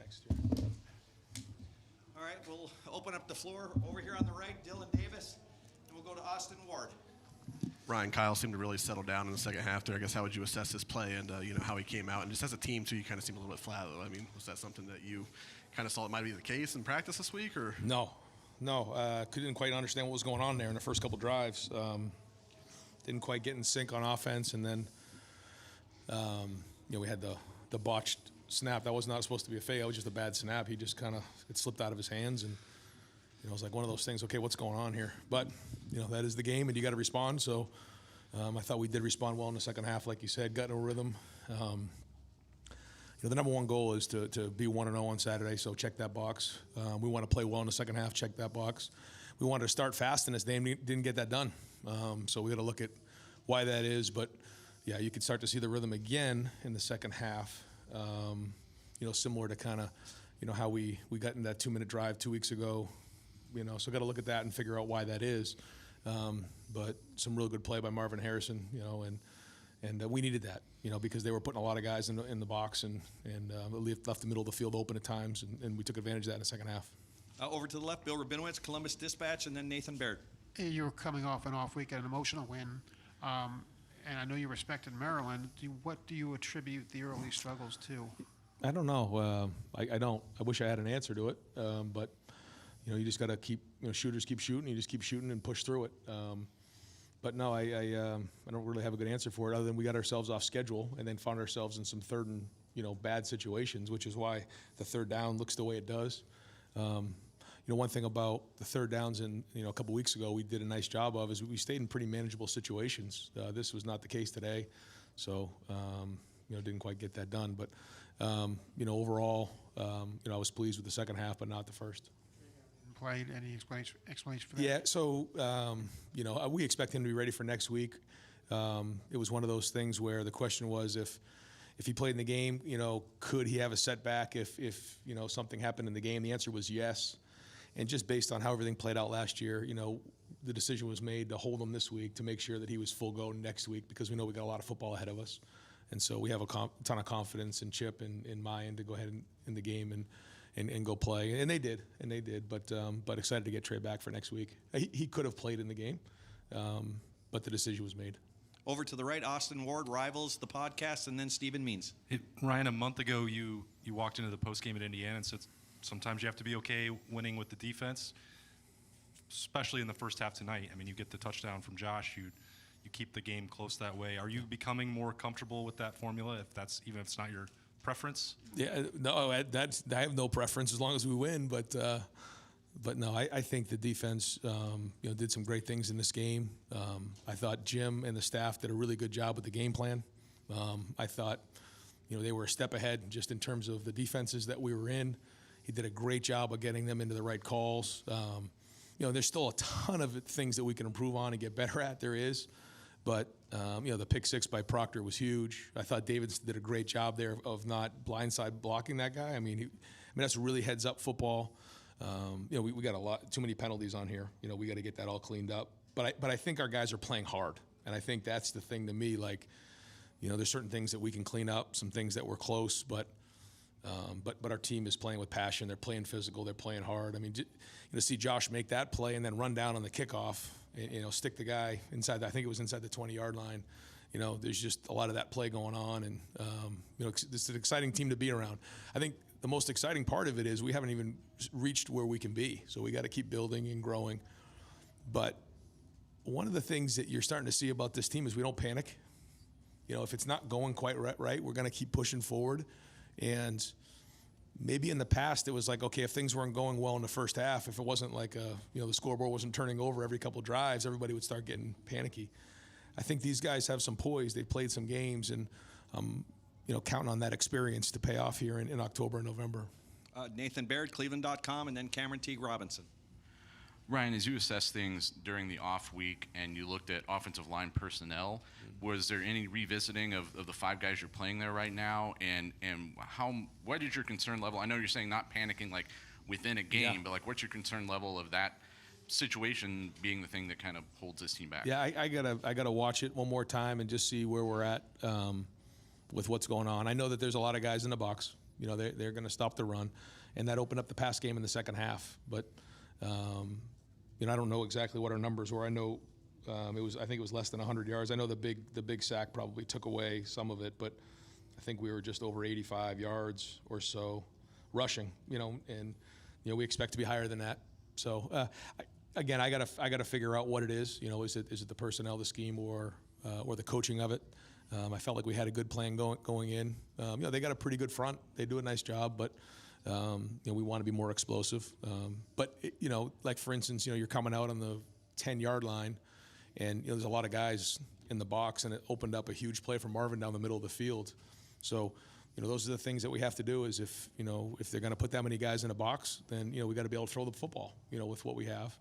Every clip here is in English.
Next. All right, we'll open up the floor over here on the right, Dylan Davis, and we'll go to Austin Ward. Ryan, Kyle seemed to really settle down in the second half there. I guess how would you assess his play and how he came out? And just as a team, too, you kind of seemed a little bit flat. I mean, was that something that you kind of saw it might be the case in practice this week? Or No. Couldn't quite understand what was going on there in the first couple drives. Didn't quite get in sync on offense, and then we had the botched snap. That was not supposed to be a fake. It was just a bad snap. He just kind of it slipped out of his hands, and it was like one of those things. Okay, what's going on here? But that is the game, and you got to respond. So I thought we did respond well in the second half, like you said, got in a rhythm. The number one goal is to be 1-0 on Saturday, so check that box. We want to play well in the second half, check that box. We wanted to start fast, and this game didn't get that done. So we got to look at why that is. But, yeah, you could start to see the rhythm again in the second half, similar to kind of, how we got in that 2-minute drive 2 weeks ago. So got to look at that and figure out why that is. But some real good play by Marvin Harrison, and we needed that, because they were putting a lot of guys in the box and left the middle of the field open at times, and we took advantage of that in the second half. Over to the left, Bill Rabinowitz, Columbus Dispatch, and then Nathan Baird. You were coming off an off week, an emotional win, and I know you respected Maryland. What do you attribute the early struggles to? I don't know. I don't. I wish I had an answer to it, but you just got to keep. Shooters keep shooting. You just keep shooting and push through it. But no, I don't really have a good answer for it other than we got ourselves off schedule and then found ourselves in some third and bad situations, which is why the third down looks the way it does. One thing about the third downs a couple weeks ago we did a nice job of is we stayed in pretty manageable situations. This was not the case today, so didn't quite get that done. But overall, I was pleased with the second half, but not the first. Played. Any explanation for that? Yeah, so we expect him to be ready for next week. It was one of those things where the question was if he played in the game, could he have a setback if something happened in the game? The answer was yes. And just based on how everything played out last year, the decision was made to hold him this week to make sure that he was full go next week because we know we got a lot of football ahead of us. And so we have a ton of confidence in Chip and in Mayan to go ahead in the game and go play. And they did. But excited to get Trey back for next week. He could have played in the game, but the decision was made. Over to the right, Austin Ward, Rivals, the podcast, and then Stephen Means. Ryan, a month ago you walked into the postgame at Indiana and said sometimes you have to be okay winning with the defense, especially in the first half tonight. I mean, you get the touchdown from Josh. You keep the game close that way. Are you becoming more comfortable with that formula, even if it's not your preference? Yeah, no, I have no preference as long as we win. But no, I think the defense, did some great things in this game. I thought Jim and the staff did a really good job with the game plan. I thought, they were a step ahead just in terms of the defenses that we were in. He did a great job of getting them into the right calls. There's still a ton of things that we can improve on and get better at. There is. But, the pick six by Proctor was huge. I thought Davis did a great job there of not blindside blocking that guy. I mean, that's really heads-up football. We got too many penalties on here. We got to get that all cleaned up. But I think our guys are playing hard. And I think that's the thing to me. Like, there's certain things that we can clean up, some things that were close. But our team is playing with passion. They're playing physical. They're playing hard. I mean, to see Josh make that play and then run down on the kickoff, and, stick the guy inside. I think it was inside the 20-yard line. There's just a lot of that play going on, and it's an exciting team to be around. I think the most exciting part of it is we haven't even reached where we can be, so we got to keep building and growing. But one of the things that you're starting to see about this team is we don't panic. If it's not going quite right, we're going to keep pushing forward. And maybe in the past it was like, okay, if things weren't going well in the first half, if it wasn't like the scoreboard wasn't turning over every couple of drives, everybody would start getting panicky. I think these guys have some poise. They've played some games, and counting on that experience to pay off here in October and November. Nathan Baird, Cleveland.com, and then Cameron Teague Robinson. Ryan, as you assess things during the off week and you looked at offensive line personnel, was there any revisiting of the five guys you're playing there right now? And what is your concern level? I know you're saying not panicking like within a game, but like what's your concern level of that situation being the thing that kind of holds this team back? Yeah, I gotta watch it one more time and just see where we're at with what's going on. I know that there's a lot of guys in the box. You know, they're going to stop the run, and that opened up the pass game in the second half. But you know, I don't know exactly what our numbers were. I know I think it was less than 100 yards. I know the big sack probably took away some of it, but I think we were just over 85 yards or so rushing. You know, and you know we expect to be higher than that. So again, I gotta figure out what it is. You know, is it the personnel, the scheme, or the coaching of it? I felt like we had a good plan going in. You know, they got a pretty good front. They do a nice job, but you know, we want to be more explosive. But you know, like for instance, you know, you're coming out on the 10-yard line, and you know, there's a lot of guys in the box, and it opened up a huge play for Marvin down the middle of the field. So, you know, those are the things that we have to do. Is if they're going to put that many guys in a box, then you know we got to be able to throw the football. You know, with what we have.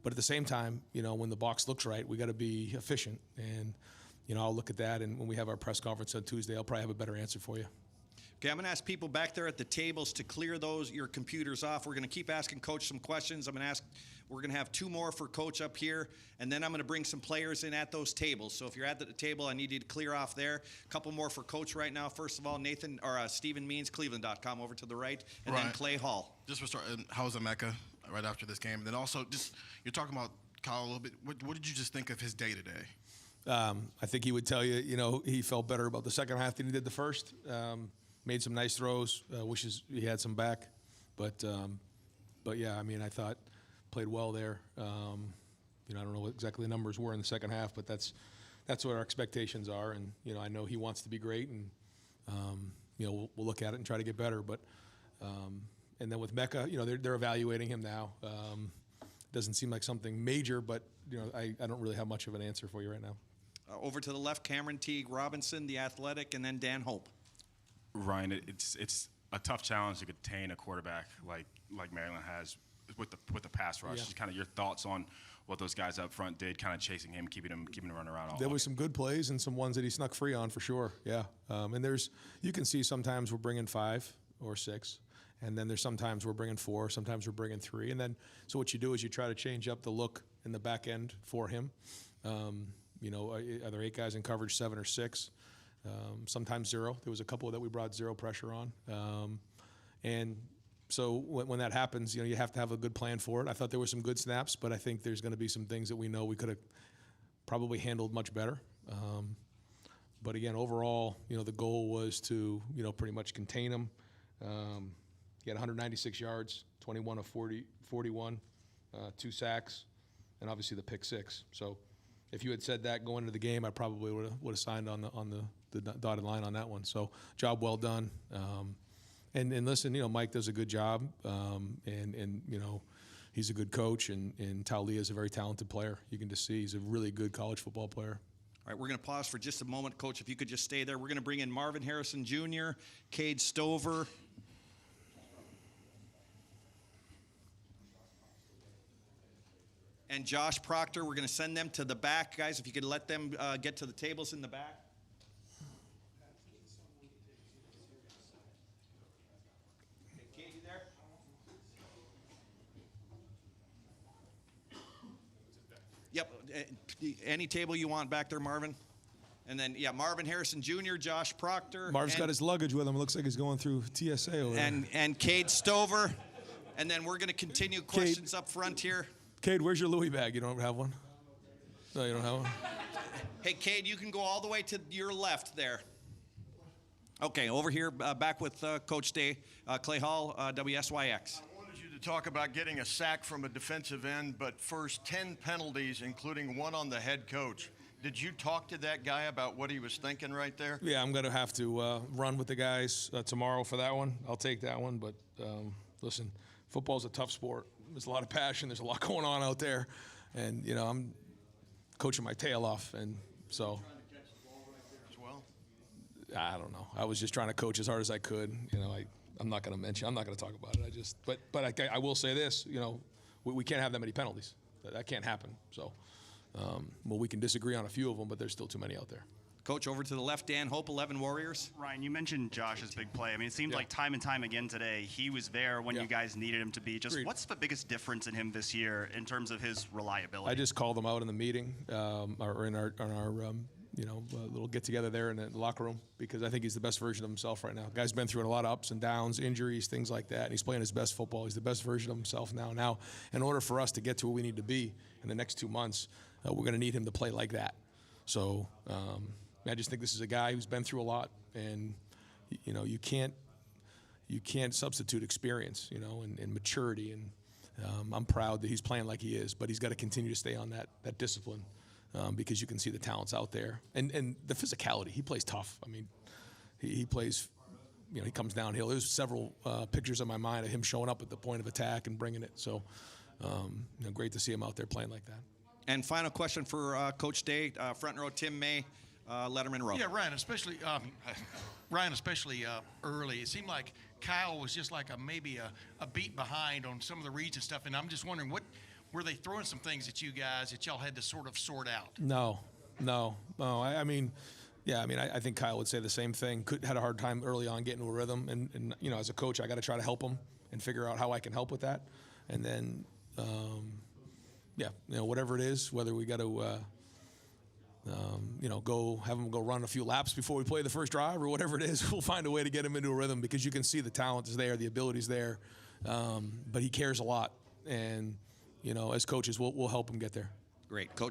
But at the same time, you know, when the box looks right, we got to be efficient. And you know, I'll look at that, and when we have our press conference on Tuesday, I'll probably have a better answer for you. Okay, I'm going to ask people back there at the tables to clear your computers off. We're going to keep asking Coach some questions. We're going to have 2 more for Coach up here, and then I'm going to bring some players in at those tables. So if you're at the table, I need you to clear off there. A couple more for Coach right now. First of all, Stephen Means, Cleveland.com over to the right, and then Clay Hall. Just for start, how was Emeka right after this game? And then also, just you're talking about Kyle a little bit. What did you just think of his day-to-day? I think he would tell you, you know, he felt better about the second half than he did the first. Made some nice throws. Wishes he had some back, but yeah, I mean, I thought played well there. You know, I don't know what exactly the numbers were in the second half, but that's what our expectations are. And you know, I know he wants to be great, and you know, we'll look at it and try to get better. But and then with Mecca, you know, they're evaluating him now. Doesn't seem like something major, but you know, I don't really have much of an answer for you right now. Over to the left, Cameron Teague Robinson, the athletic, and then Dan Hope. Ryan, it's a tough challenge to contain a quarterback like Maryland has with the pass rush. Yeah. Just kind of your thoughts on what those guys up front did, kind of chasing him, keeping him running around. There was some good plays and some ones that he snuck free on for sure. Yeah, and you can see sometimes we're bringing 5 or 6. And then there's sometimes we're bringing 4, sometimes we're bringing 3. And then, so what you do is you try to change up the look in the back end for him. You know, are there 8 guys in coverage, 7 or 6? Sometimes 0. There was a couple that we brought 0 pressure on. And so when that happens, you know, you have to have a good plan for it. I thought there were some good snaps, but I think there's going to be some things that we know we could have probably handled much better. But again, overall, you know, the goal was to, you know, pretty much contain him. He had 196 yards, 21 of 41, 2 sacks, and obviously the pick 6. So if you had said that going into the game, I probably would have signed on the dotted line on that one. So job well done. And listen, you know, Mike does a good job, and you know, he's a good coach, and Taulia is a very talented player. You can just see he's a really good college football player. All right, we're going to pause for just a moment, Coach. If you could just stay there. We're going to bring in Marvin Harrison Jr., Cade Stover, and Josh Proctor. We're going to send them to the back, guys. If you could let them get to the tables in the back. Okay, Cade, you there? Yep. Any table you want back there, Marvin. And then, yeah, Marvin Harrison Jr., Josh Proctor. Marv's got his luggage with him. It looks like he's going through TSA over there. And Cade Stover. And then we're going to continue questions up front here. Cade, where's your Louis bag? You don't have one? No, you don't have one? Hey, Cade, you can go all the way to your left there. Okay, over here, back with Coach Day, Clay Hall, WSYX. I wanted you to talk about getting a sack from a defensive end, but first 10 penalties, including one on the head coach. Did you talk to that guy about what he was thinking right there? Yeah, I'm going to have to run with the guys tomorrow for that one. I'll take that one. But listen, football's a tough sport. There's a lot of passion. There's a lot going on out there. And, you know, I'm coaching my tail off. And so I don't know. I was just trying to coach as hard as I could. You know, I'm not going to talk about it. But I will say this, you know, we can't have that many penalties. That can't happen. So, well, we can disagree on a few of them, but there's still too many out there. Coach, over to the left, Dan Hope, 11 Warriors. Ryan, you mentioned Josh's big play. I mean, it seemed like time and time again today, he was there when you guys needed him to be. Just what's the biggest difference in him this year in terms of his reliability? I just called him out in the meeting, or in our a little get together there in the locker room because I think he's the best version of himself right now. Guy's been through a lot of ups and downs, injuries, things like that, and he's playing his best football. He's the best version of himself now. Now, in order for us to get to where we need to be in the next 2 months, we're going to need him to play like that. So I just think this is a guy who's been through a lot, and you can't substitute experience, and maturity. And I'm proud that he's playing like he is, but he's got to continue to stay on that discipline. Because you can see the talents out there and the physicality. He plays tough. I mean, he plays, he comes downhill. There's several pictures in my mind of him showing up at the point of attack and bringing it. So, great to see him out there playing like that. And final question for Coach Day, front row, Tim May, Letterman row. Yeah, Ryan, especially early. It seemed like Kyle was just like maybe a beat behind on some of the reads and stuff. And I'm just wondering, were they throwing some things at you guys that y'all had to sort of sort out? No. I think Kyle would say the same thing. Had a hard time early on getting into a rhythm, and as a coach, I got to try to help him and figure out how I can help with that. And then, whatever it is, whether we got to, have him go run a few laps before we play the first drive or whatever it is, we'll find a way to get him into a rhythm because you can see the talent is there, the ability is there, but he cares a lot, and as coaches, we'll help him get there. Great, Coach.